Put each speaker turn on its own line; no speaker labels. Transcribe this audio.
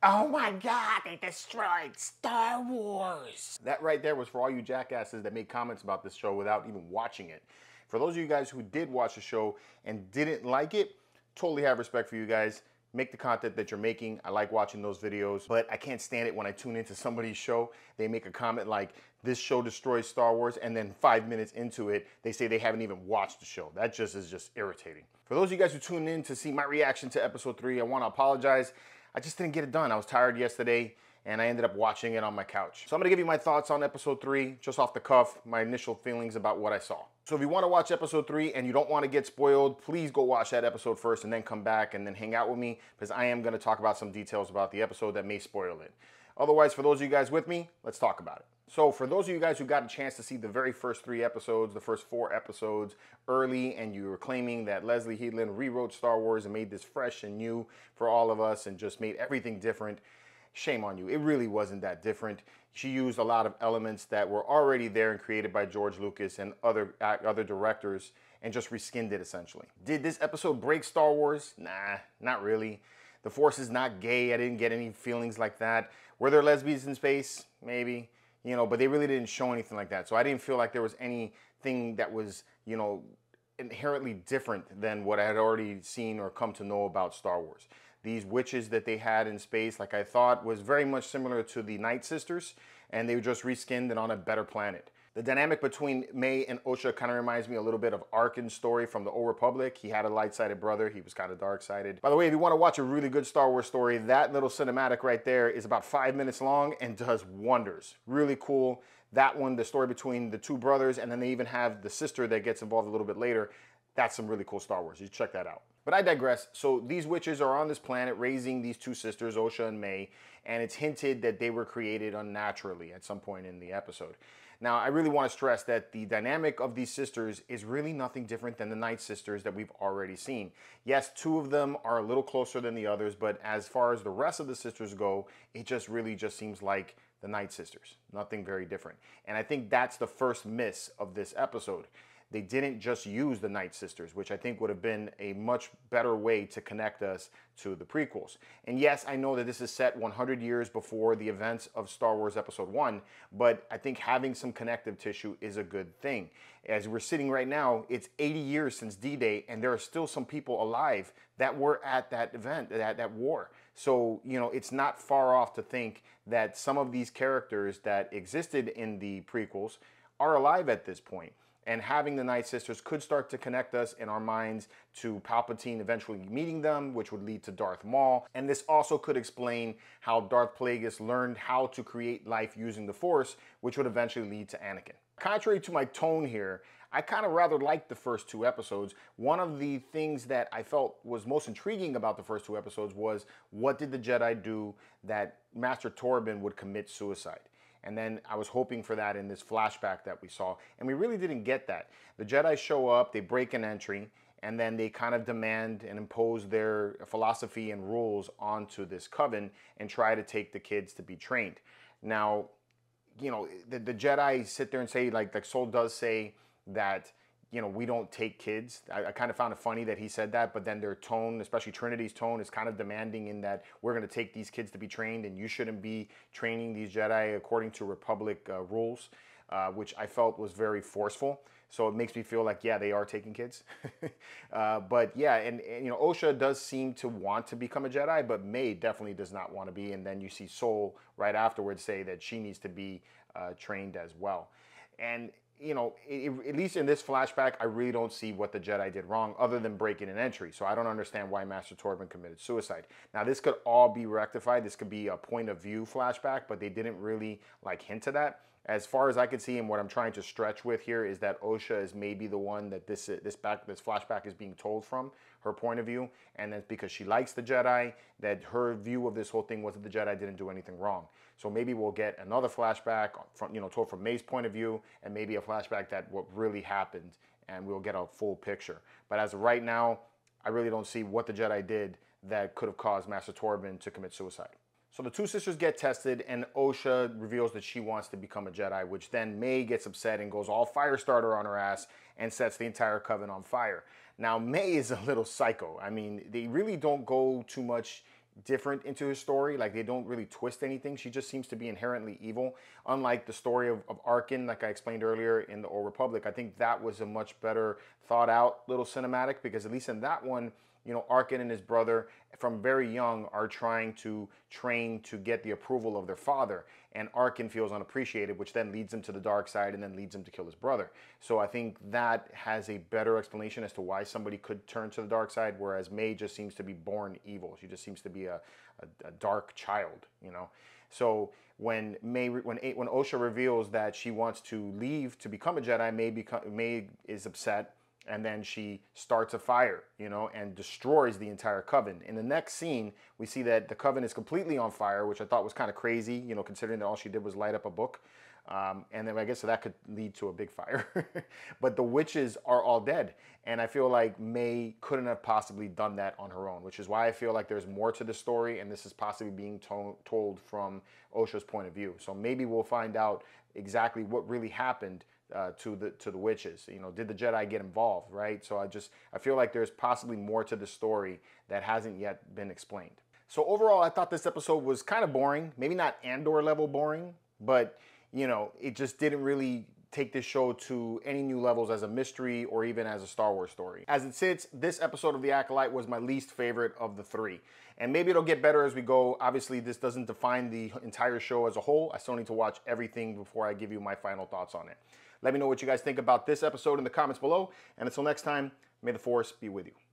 Oh my God, they destroyed Star Wars. That right there was for all you jackasses that made comments about this show without even watching it. For those of you guys who did watch the show and didn't like it, totally have respect for you guys. Make the content that you're making. I like watching those videos, but I can't stand it when I tune into somebody's show. They make a comment like, this show destroys Star Wars, and then 5 minutes into it, they say they haven't even watched the show. That just is just irritating. For those of you guys who tuned in to see my reaction to episode 3, I want to apologize. I just didn't get it done. I was tired yesterday, and I ended up watching it on my couch. So I'm gonna give you my thoughts on episode 3, just off the cuff, my initial feelings about what I saw. So if you wanna watch episode 3 and you don't wanna get spoiled, please go watch that episode first and then come back and then hang out with me, because I am gonna talk about some details about the episode that may spoil it. Otherwise, for those of you guys with me, let's talk about it. So for those of you guys who got a chance to see the very first 3 episodes, the first 4 episodes early, and you were claiming that Leslie Headland rewrote Star Wars and made this fresh and new for all of us and just made everything different, shame on you. It really wasn't that different. She used a lot of elements that were already there and created by George Lucas and other directors and just reskinned it essentially. Did this episode break Star Wars? Nah, not really. The Force is not gay. I didn't get any feelings like that. Were there lesbians in space? Maybe. You know, but they really didn't show anything like that. So I didn't feel like there was anything that was, you know, inherently different than what I had already seen or come to know about Star Wars. These witches that they had in space, like I thought, was very much similar to the Night Sisters, and they were just reskinned and on a better planet. The dynamic between May and Osha kind of reminds me a little bit of Arkin's story from the Old Republic. He had a light-sided brother. He was kind of dark-sided. By the way, if you want to watch a really good Star Wars story, that little cinematic right there is about 5 minutes long and does wonders. Really cool. That one, the story between the 2 brothers, and then they even have the sister that gets involved a little bit later. That's some really cool Star Wars. You check that out. But I digress. So these witches are on this planet raising these 2 sisters, Osha and May, and it's hinted that they were created unnaturally at some point in the episode. Now, I really want to stress that the dynamic of these sisters is really nothing different than the Night Sisters that we've already seen. Yes, 2 of them are a little closer than the others, but as far as the rest of the sisters go, it just really just seems like the Night Sisters. Nothing very different. And I think that's the first miss of this episode. They didn't just use the Night Sisters, which I think would have been a much better way to connect us to the prequels. And yes, I know that this is set 100 years before the events of Star Wars Episode 1, but I think having some connective tissue is a good thing. As we're sitting right now, it's 80 years since D-Day, and there are still some people alive that were at that event, that war. So, you know, it's not far off to think that some of these characters that existed in the prequels are alive at this point. And having the Night Sisters could start to connect us in our minds to Palpatine eventually meeting them, which would lead to Darth Maul. And this also could explain how Darth Plagueis learned how to create life using the Force, which would eventually lead to Anakin. Contrary to my tone here, I kind of rather liked the first 2 episodes. One of the things that I felt was most intriguing about the first 2 episodes was, what did the Jedi do that Master Torben would commit suicide? And then I was hoping for that in this flashback that we saw. And we really didn't get that. The Jedi show up, they break an entry, and then they kind of demand and impose their philosophy and rules onto this coven and try to take the kids to be trained. Now, you know, the Jedi sit there and say, like Sol does say that, you know, we don't take kids. I kind of found it funny that he said that, but then their tone, especially Trinity's tone, is kind of demanding in that we're going to take these kids to be trained and you shouldn't be training these Jedi according to Republic rules, which I felt was very forceful. So it makes me feel like, yeah, they are taking kids. But yeah, and you know, Osha does seem to want to become a Jedi, but May definitely does not want to be. And then you see Sol right afterwards say that she needs to be trained as well. And you know, at least in this flashback, I really don't see what the Jedi did wrong other than breaking an entry. So I don't understand why Master Torben committed suicide. Now, this could all be rectified. This could be a point of view flashback, but they didn't really like hint to that. As far as I can see, and what I'm trying to stretch with here is that Osha is maybe the one that this flashback is being told from, her point of view, and that's because she likes the Jedi, that her view of this whole thing was that the Jedi didn't do anything wrong. So maybe we'll get another flashback from, you know, told from May's point of view, and maybe a flashback that what really happened, and we'll get a full picture. But as of right now, I really don't see what the Jedi did that could have caused Master Torben to commit suicide. So the 2 sisters get tested, and Osha reveals that she wants to become a Jedi, which then May gets upset and goes all Firestarter on her ass and sets the entire coven on fire. Now, May is a little psycho. I mean, they really don't go too much different into his story. Like, they don't really twist anything. She just seems to be inherently evil. Unlike the story of Arkin, like I explained earlier in the Old Republic, I think that was a much better thought out little cinematic, because at least in that one, you know, Arkin and his brother from very young are trying to train to get the approval of their father. And Arkin feels unappreciated, which then leads him to the dark side and then leads him to kill his brother. So I think that has a better explanation as to why somebody could turn to the dark side, whereas May just seems to be born evil. She just seems to be a dark child, you know. So when Osha reveals that she wants to leave to become a Jedi, May is upset. And then she starts a fire, you know, and destroys the entire coven. In the next scene, we see that the coven is completely on fire, which I thought was kind of crazy, you know, considering that all she did was light up a book. And then I guess so that could lead to a big fire. But the witches are all dead. And I feel like May couldn't have possibly done that on her own, which is why I feel like there's more to the story. And this is possibly being told from Osha's point of view. So maybe we'll find out exactly what really happened to the witches. You know, did the Jedi get involved, right? So I feel like there's possibly more to the story that hasn't yet been explained. So overall, I thought this episode was kind of boring. Maybe not Andor level boring, but you know, it just didn't really take this show to any new levels as a mystery or even as a Star Wars story. As it sits, this episode of The Acolyte was my least favorite of the three. And maybe it'll get better as we go. Obviously, this doesn't define the entire show as a whole. I still need to watch everything before I give you my final thoughts on it. Let me know what you guys think about this episode in the comments below. And until next time, may the Force be with you.